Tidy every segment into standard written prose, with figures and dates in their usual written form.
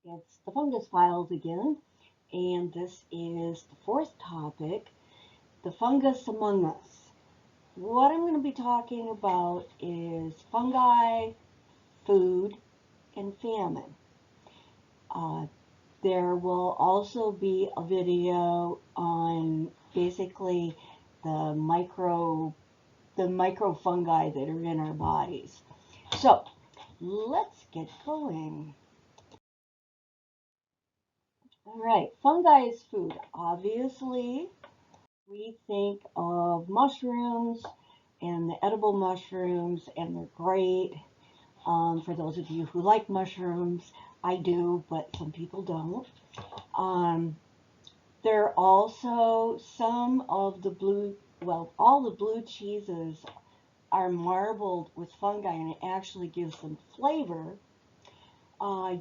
It's the Fungus Files again, and this is the fourth topic, the fungus among us. What I'm going to be talking about is fungi, food, and famine. Uh, there will also be a video on basically the micro the microfungi that are in our bodies. So let's get going. All right, fungi is food. Obviously, we think of mushrooms and the edible mushrooms, and they're great. For those of you who like mushrooms, I do, but some people don't. Um, there are also some of the all the blue cheeses are marbled with fungi, and it actually gives them flavor.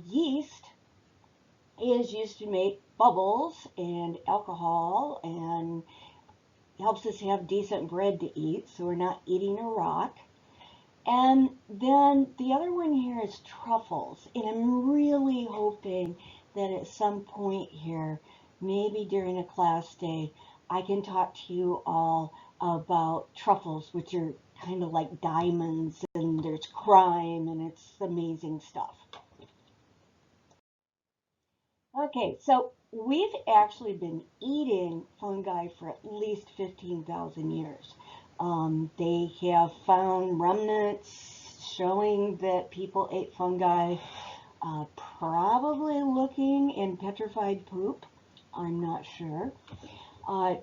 Yeast is used to make bubbles and alcohol and helps us have decent bread to eat so we're not eating a rock. And then the other one here is truffles. And I'm really hoping that at some point here, maybe during a class day, I can talk to you all about truffles, which are kind of like diamonds, and there's crime, and it's amazing stuff. Okay, so we've actually been eating fungi for at least 15,000 years. They have found remnants showing that people ate fungi, probably looking in petrified poop. I'm not sure. Uh,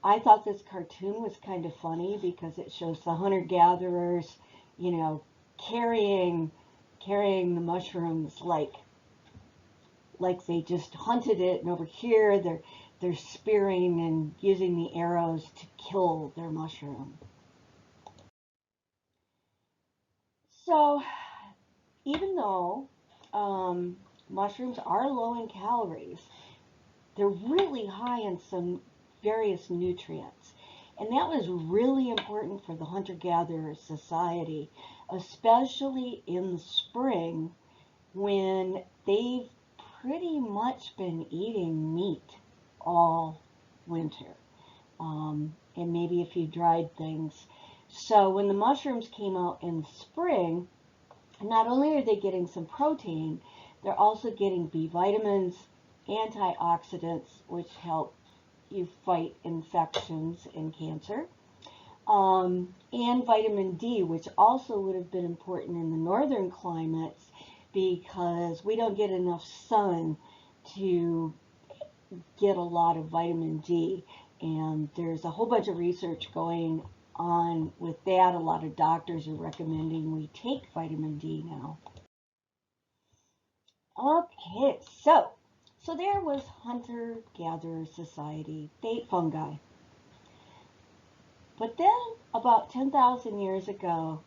I thought this cartoon was kind of funny because it shows the hunter-gatherers, you know, carrying the mushrooms like they just hunted it, and over here they're spearing and using the arrows to kill their mushroom. So even though mushrooms are low in calories, they're really high in some various nutrients. And that was really important for the hunter-gatherer society, especially in the spring when they've pretty much been eating meat all winter, and maybe a few dried things. So when the mushrooms came out in the spring, not only are they getting some protein, they're also getting B vitamins, antioxidants, which help you fight infections and cancer, and vitamin D, which also would have been important in the northern climates because we don't get enough sun to get a lot of vitamin D. And there's a whole bunch of research going on with that. A lot of doctors are recommending we take vitamin D now. Okay, so there was hunter-gatherer society. They ate fungi. But then about 10,000 years ago,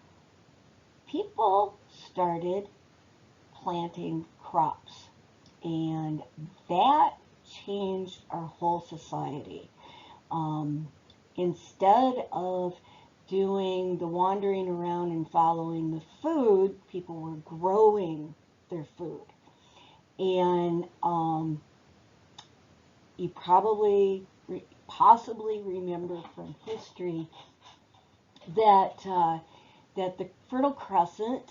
people started planting crops, and that changed our whole society. Instead of doing the wandering around and following the food, people were growing their food. And you possibly remember from history that that the Fertile Crescent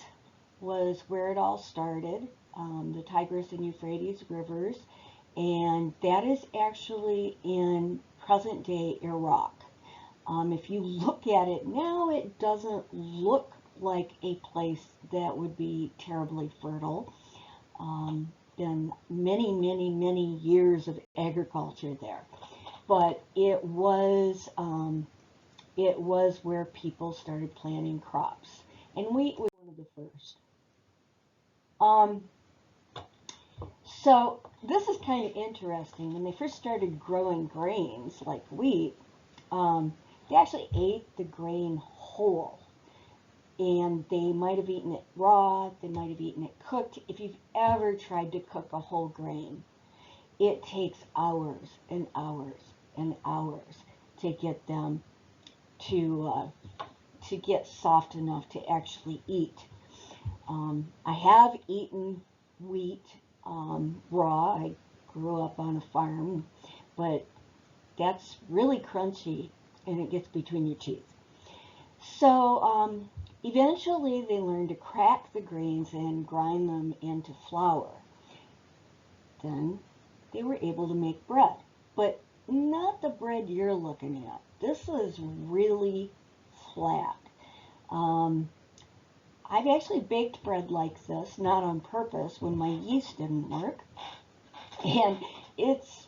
was where it all started, the Tigris and Euphrates rivers, and that is actually in present-day Iraq. If you look at it now, it doesn't look like a place that would be terribly fertile. Been many, many, many years of agriculture there, but it was where people started planting crops, and wheat was one of the first. Um, so this is kind of interesting. When they first started growing grains like wheat, they actually ate the grain whole. And they might have eaten it raw, they might have eaten it cooked. If you've ever tried to cook a whole grain, it takes hours and hours and hours to get them to get soft enough to actually eat. I have eaten wheat raw. I grew up on a farm, but that's really crunchy and it gets between your teeth. So eventually they learned to crack the grains and grind them into flour. Then they were able to make bread, but not the bread you're looking at. This is really flat. Um, I've actually baked bread like this, not on purpose, when my yeast didn't work. And it's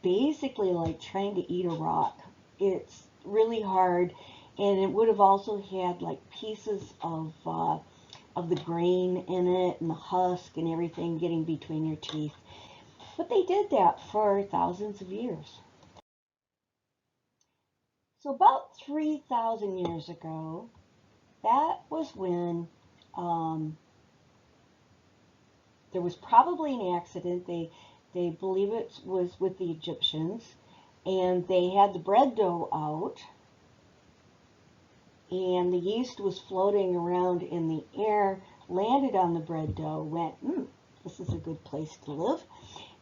basically like trying to eat a rock. It's really hard, and it would have also had like pieces of the grain in it and the husk and everything getting between your teeth. But they did that for thousands of years. So about 3,000 years ago, that was when um, there was probably an accident. They believe it was with the Egyptians, and they had the bread dough out, and the yeast was floating around in the air, landed on the bread dough, went, this is a good place to live,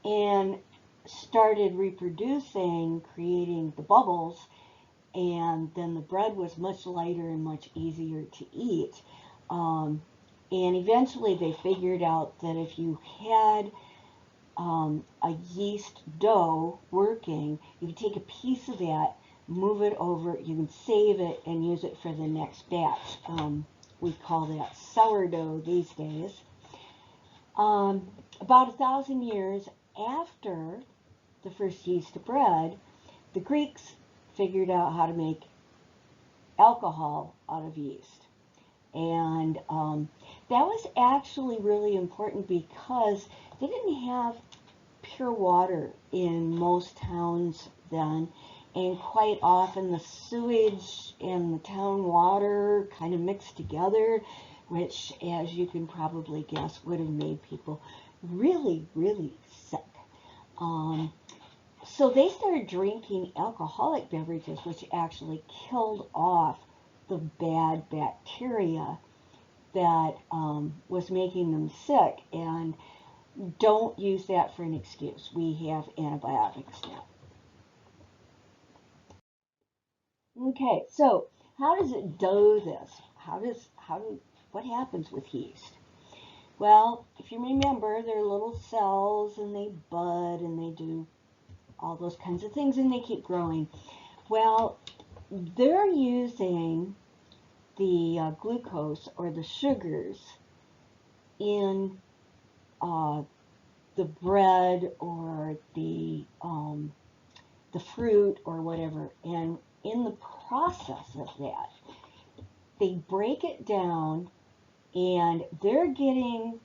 and started reproducing, creating the bubbles, and then the bread was much lighter and much easier to eat. And eventually they figured out that if you had a yeast dough working, you could take a piece of that, move it over, you can save it and use it for the next batch. We call that sourdough these days. About 1,000 years after the first yeast of bread, the Greeks figured out how to make alcohol out of yeast. And that was actually really important because they didn't have pure water in most towns then, and quite often the sewage and the town water kind of mixed together, which, as you can probably guess, would have made people really, really sick. So they started drinking alcoholic beverages, which actually killed off the bad bacteria that was making them sick. And don't use that for an excuse. We have antibiotics now. Okay, so how does it do this? What happens with yeast? Well, if you remember, they're little cells and they bud and they do all those kinds of things and they keep growing. Well, they're using the glucose or the sugars in the bread or the fruit or whatever, and in the process of that, they break it down, and they're getting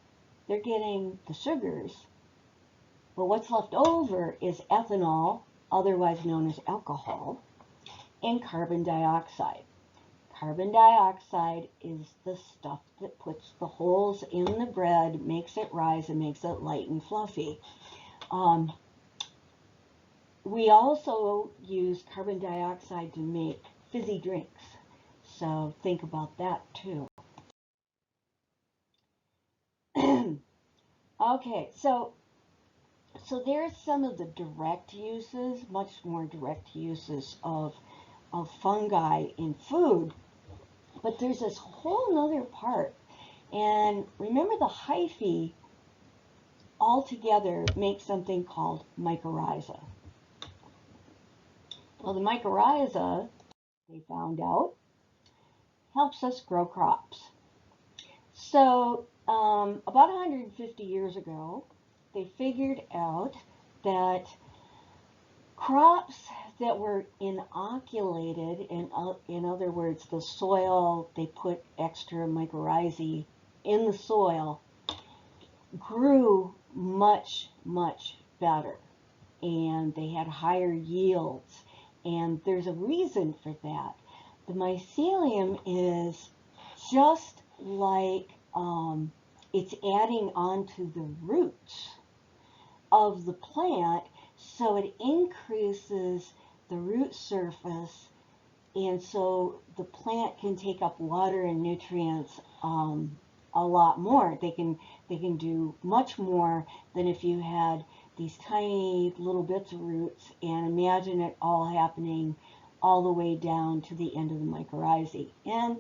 the sugars, but what's left over is ethanol, otherwise known as alcohol, and carbon dioxide. Carbon dioxide is the stuff that puts the holes in the bread, makes it rise, and makes it light and fluffy. We also use carbon dioxide to make fizzy drinks, so think about that too. Okay, so there's some of the direct uses, much more direct uses of fungi in food, but there's this whole other part. And remember, the hyphae all together make something called mycorrhiza. Well, the mycorrhiza, they found out, helps us grow crops. So about 150 years ago, they figured out that crops that were inoculated, in other words, the soil, they put extra mycorrhizae in the soil, grew much, much better. And they had higher yields. And there's a reason for that. The mycelium is just like it's adding onto the roots of the plant, so it increases the root surface, and so the plant can take up water and nutrients a lot more. They can do much more than if you had these tiny little bits of roots, and imagine it all happening all the way down to the end of the mycorrhizae. And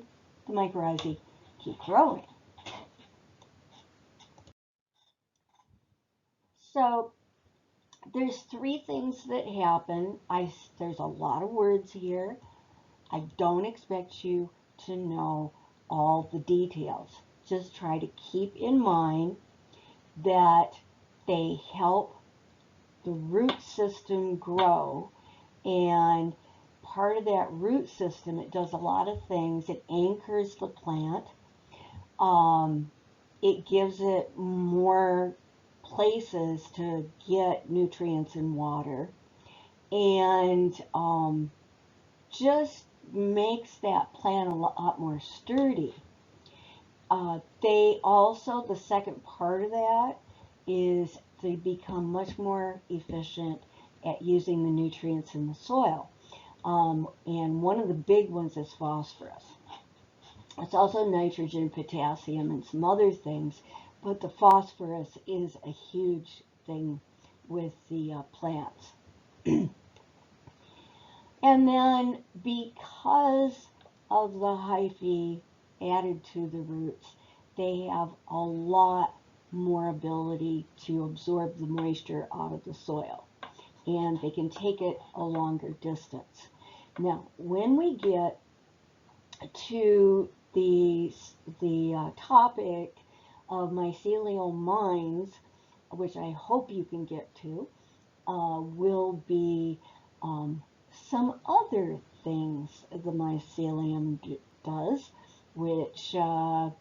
the mycorrhizae keep growing. So there's three things that happen. There's a lot of words here. I don't expect you to know all the details. Just try to keep in mind that they help the root system grow, and part of that root system, it does a lot of things. It anchors the plant. It gives it more places to get nutrients and water, and just makes that plant a lot more sturdy. They also, the second part of that is they become much more efficient at using the nutrients in the soil. And one of the big ones is phosphorus. It's also nitrogen, potassium, and some other things, but the phosphorus is a huge thing with the plants. And then because of the hyphae added to the roots, they have a lot more ability to absorb the moisture out of the soil, and they can take it a longer distance. Now, when we get to the topic of mycelial mines, which I hope you can get to, will be some other things the mycelium does, which that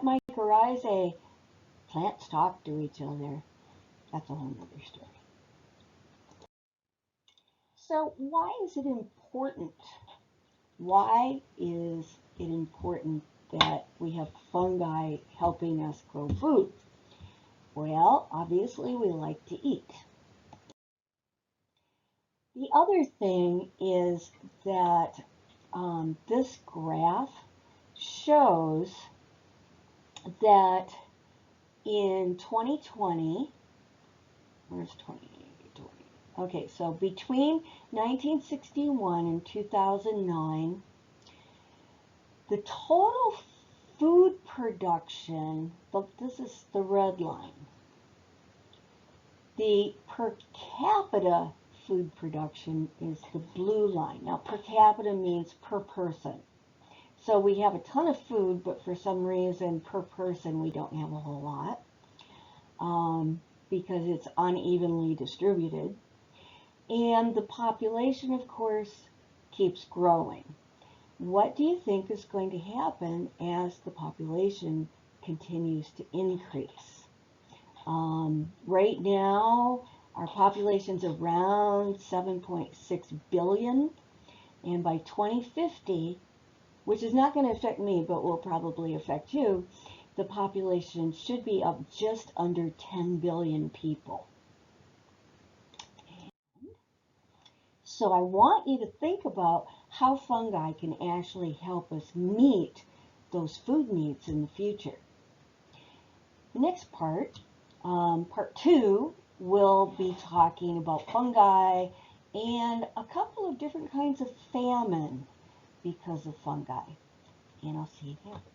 mycorrhizae, plants talk to each other. That's a whole other story. So why is it important? Why is it important that we have fungi helping us grow food? Well, obviously we like to eat. The other thing is that this graph shows that in 2020, where's 2020? Okay, so between 1961 and 2009, the total food production, this is the red line, the per capita food production is the blue line. Now, per capita means per person. So we have a ton of food, but for some reason, per person, we don't have a whole lot because it's unevenly distributed. And the population, of course, keeps growing. What do you think is going to happen as the population continues to increase? Right now, our population's around 7.6 billion, and by 2050, which is not going to affect me, but will probably affect you, the population should be up just under 10 billion people. So I want you to think about how fungi can actually help us meet those food needs in the future. The next part, part 2, we'll be talking about fungi and a couple of different kinds of famine because of fungi. And I'll see you there.